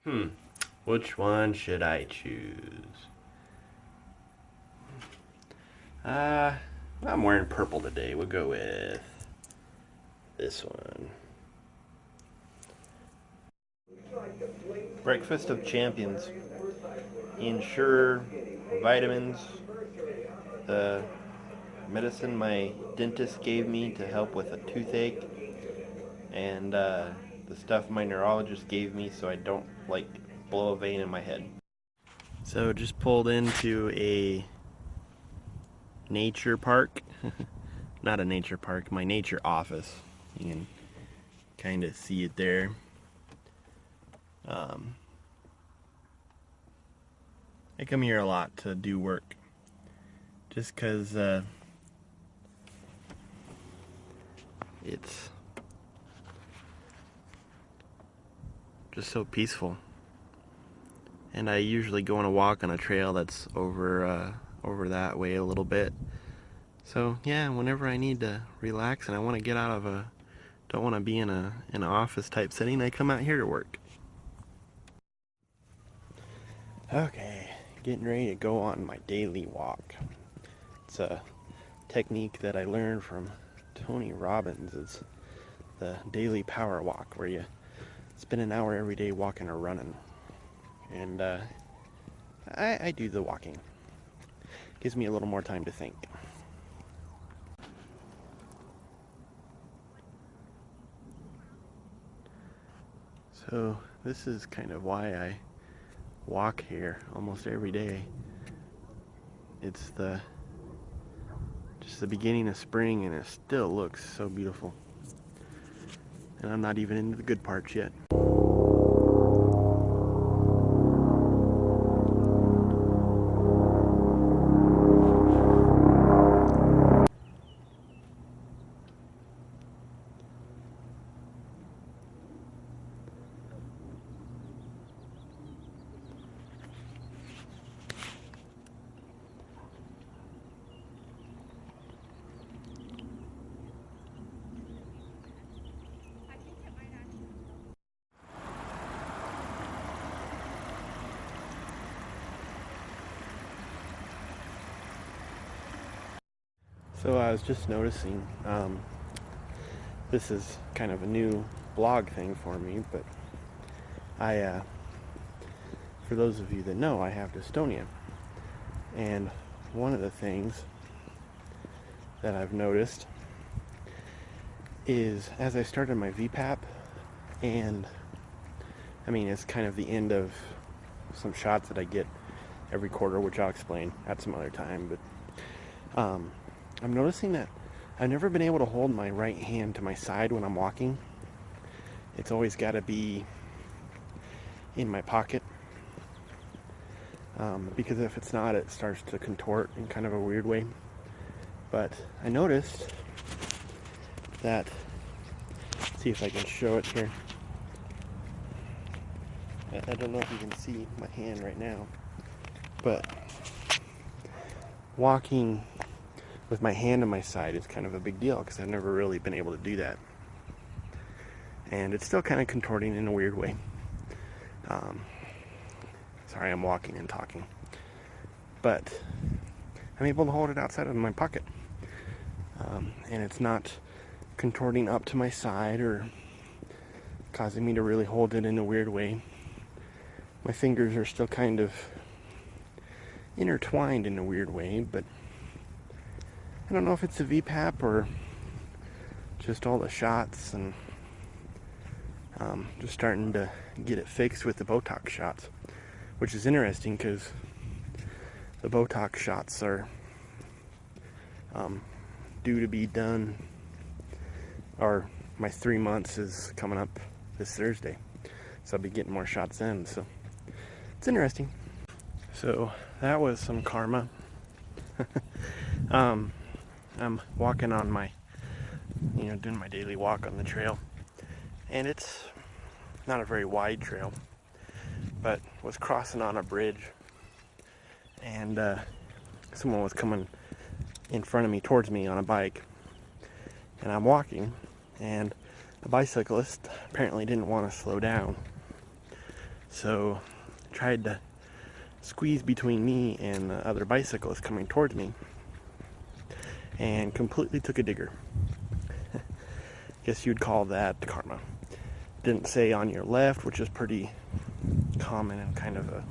Hmm, which one should I choose? Uh, I'm wearing purple today. We'll go with this one. Breakfast of Champions. Ensure vitamins, the medicine my dentist gave me to help with a toothache, and the stuff my neurologist gave me so I don't like blow a vein in my head. So just pulled into a nature park. Not a nature park, my nature office. You can kind of see it there. Um, I come here a lot to do work just because it's just so peaceful. And I usually go on a walk on a trail that's over that way a little bit. So yeah, whenever I need to relax and I want to get out of don't want to be in an office type setting, I come out here to work. Okay, getting ready to go on my daily walk. It's a technique that I learned from Tony Robbins. It's the daily power walk, where you spend an hour every day walking or running. And I do the walking. Gives me a little more time to think. So this is kind of why I walk here almost every day. It's just the beginning of spring and it still looks so beautiful. And I'm not even into the good parts yet. So I was just noticing, this is kind of a new blog thing for me, but for those of you that know, I have dystonia. And one of the things that I've noticed is as I started my VPAP, and I mean, it's kind of the end of some shots that I get every quarter, which I'll explain at some other time, but I'm noticing that I've never been able to hold my right hand to my side when I'm walking. It's always got to be in my pocket, because if it's not, it starts to contort in kind of a weird way. But I noticed that, let's see if I can show it here. I don't know if you can see my hand right now, but walking with my hand on my side is kind of a big deal because I've never really been able to do that. And it's still kind of contorting in a weird way. Sorry, I'm walking and talking. But I'm able to hold it outside of my pocket. And it's not contorting up to my side or causing me to really hold it in a weird way. My fingers are still kind of intertwined in a weird way, but I don't know if it's a VPAP or just all the shots, and just starting to get it fixed with the Botox shots, which is interesting because the Botox shots are due to be done, or my 3 months is coming up this Thursday, so I'll be getting more shots in, so it's interesting. So that was some karma. I'm walking on my, doing my daily walk on the trail, and it's not a very wide trail, but was crossing on a bridge, and someone was coming in front of me towards me on a bike, and I'm walking, and the bicyclist apparently didn't want to slow down, So tried to squeeze between me and the other bicyclist coming towards me and completely took a digger. Guess you'd call that karma. Didn't say on your left, which is pretty common and kind of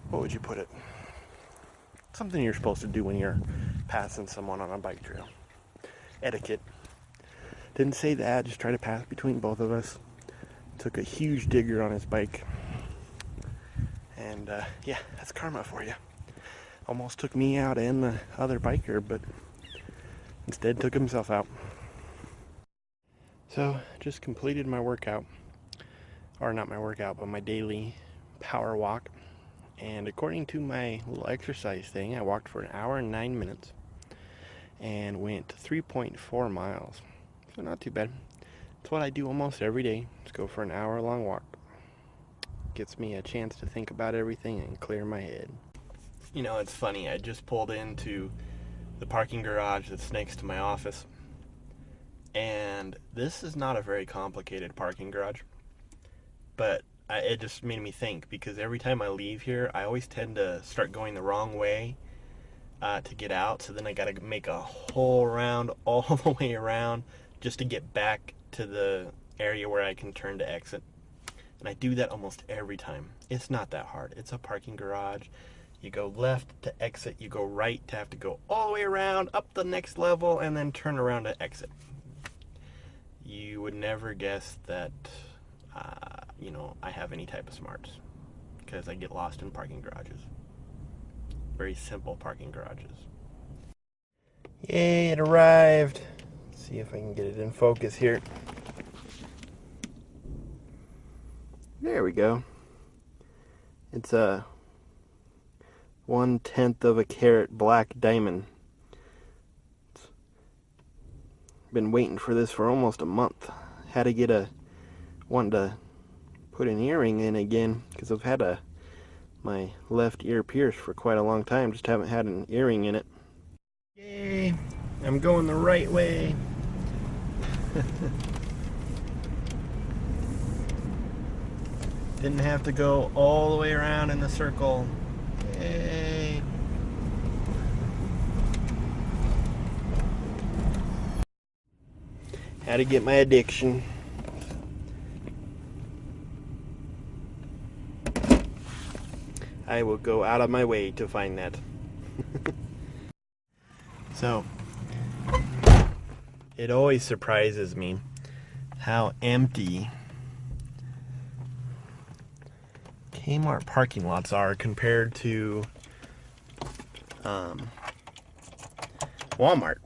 what would you put it? Something you're supposed to do when you're passing someone on a bike trail. Etiquette. Didn't say that, just tried to pass between both of us. Took a huge digger on his bike. And yeah, that's karma for you. Almost took me out and the other biker, but instead took himself out. So, just completed my workout. Or not my workout, but my daily power walk. And according to my little exercise thing, I walked for an hour and 9 minutes and went 3.4 miles. So not too bad. It's what I do almost every day. Just go for an hour-long walk. Gets me a chance to think about everything and clear my head. You know, it's funny. I just pulled into the parking garage that's next to my office. And this is not a very complicated parking garage. But it just made me think, because every time I leave here, I always tend to start going the wrong way to get out. So then I got to make a whole round all the way around just to get back to the area where I can turn to exit. And I do that almost every time. It's not that hard. It's a parking garage. You go left to exit. You go right to have to go all the way around, up the next level, and then turn around to exit. You would never guess that, I have any type of smarts, because I get lost in parking garages. Very simple parking garages. Yay, it arrived. Let's see if I can get it in focus here. There we go. It's a 1/10 of a carat black diamond. Been waiting for this for almost a month. Had to get wanted to put an earring in again, because I've had my left ear pierced for quite a long time. Just haven't had an earring in it. Yay! I'm going the right way. Didn't have to go all the way around in the circle. Yay! Had to get my addiction. I will go out of my way to find that. So, it always surprises me how empty Kmart parking lots are compared to Walmart.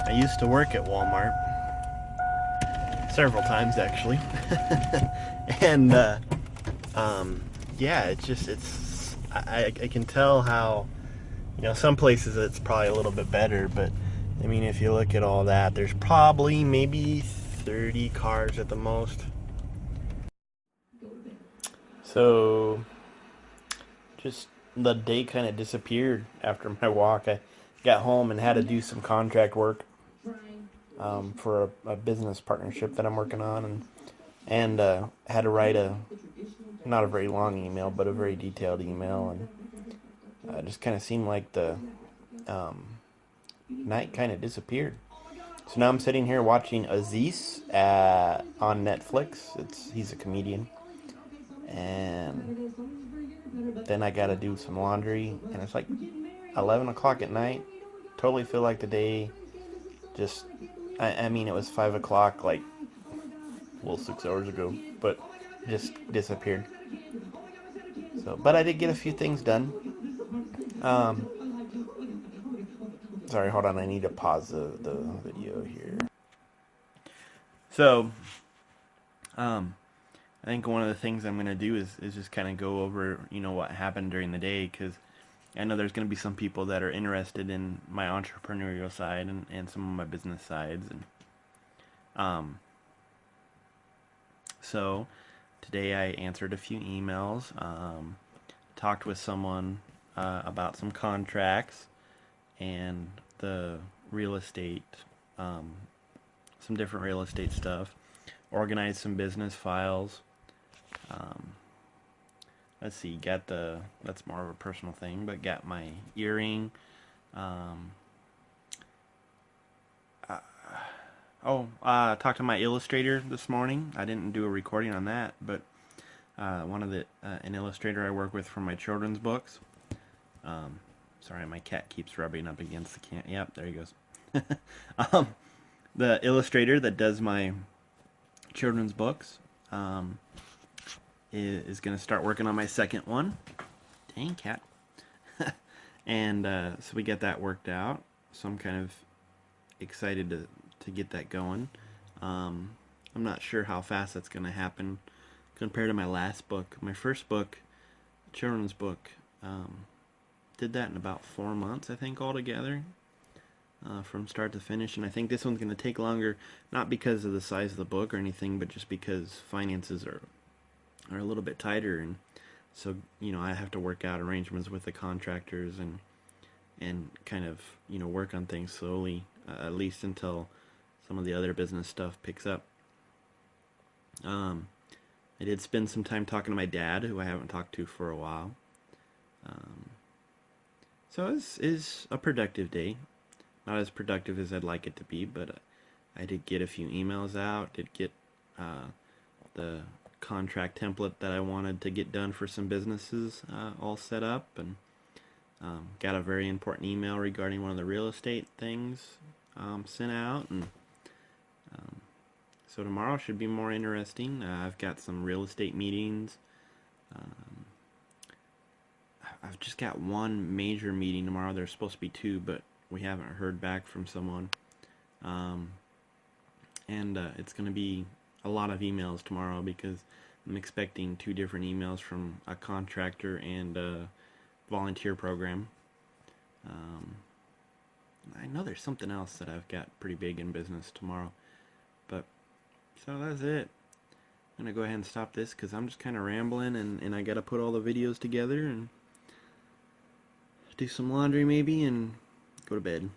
I used to work at Walmart several times, actually. And yeah, I can tell how, some places it's probably a little bit better, but I mean, if you look at all that, there's probably maybe 30 cars at the most. So just the day kind of disappeared after my walk. I got home and had to do some contract work for a business partnership that I'm working on, and had to write not a very long email, but a very detailed email, and it just kind of seemed like the night kind of disappeared. So now I'm sitting here watching Aziz on Netflix. He's a comedian, and then I gotta do some laundry, and it's like 11 o'clock at night. Totally feel like the day just, I mean, it was 5 o'clock like, 6 hours ago, but just disappeared. So, but I did get a few things done. Sorry, hold on, I need to pause the video here. So, I think one of the things I'm going to do is just kind of go over, what happened during the day, because I know there's going to be some people that are interested in my entrepreneurial side and some of my business sides. And so today I answered a few emails, talked with someone about some contracts and the real estate, some different real estate stuff. organize some business files. Um, let's see, got that's more of a personal thing, but got my earring. Um, talked to my illustrator this morning. I didn't do a recording on that, but one of an illustrator I work with for my children's books. Sorry, my cat keeps rubbing up against the can. Yep, there he goes. um, the illustrator that does my children's books is going to start working on my second one. Dang, cat. And so we get that worked out. So I'm kind of excited to get that going. I'm not sure how fast that's going to happen compared to my last book. My first book, children's book, did that in about 4 months, I think, altogether, from start to finish. And I think this one's going to take longer, not because of the size of the book or anything, but just because finances are a little bit tighter, and so I have to work out arrangements with the contractors and kind of work on things slowly, at least until some of the other business stuff picks up. I did spend some time talking to my dad, who I haven't talked to for a while. So it is a productive day. Not as productive as I'd like it to be, but I did get a few emails out, did get the contract template that I wanted to get done for some businesses all set up, and got a very important email regarding one of the real estate things sent out, and so tomorrow should be more interesting. I've got some real estate meetings. I've just got one major meeting tomorrow. There's supposed to be two, but we haven't heard back from someone. And it's going to be a lot of emails tomorrow because I'm expecting 2 different emails from a contractor and a volunteer program. I know there's something else that I've got pretty big in business tomorrow. But, so that's it. I'm going to go ahead and stop this because I'm just kind of rambling, and I got to put all the videos together and do some laundry maybe and go to bed.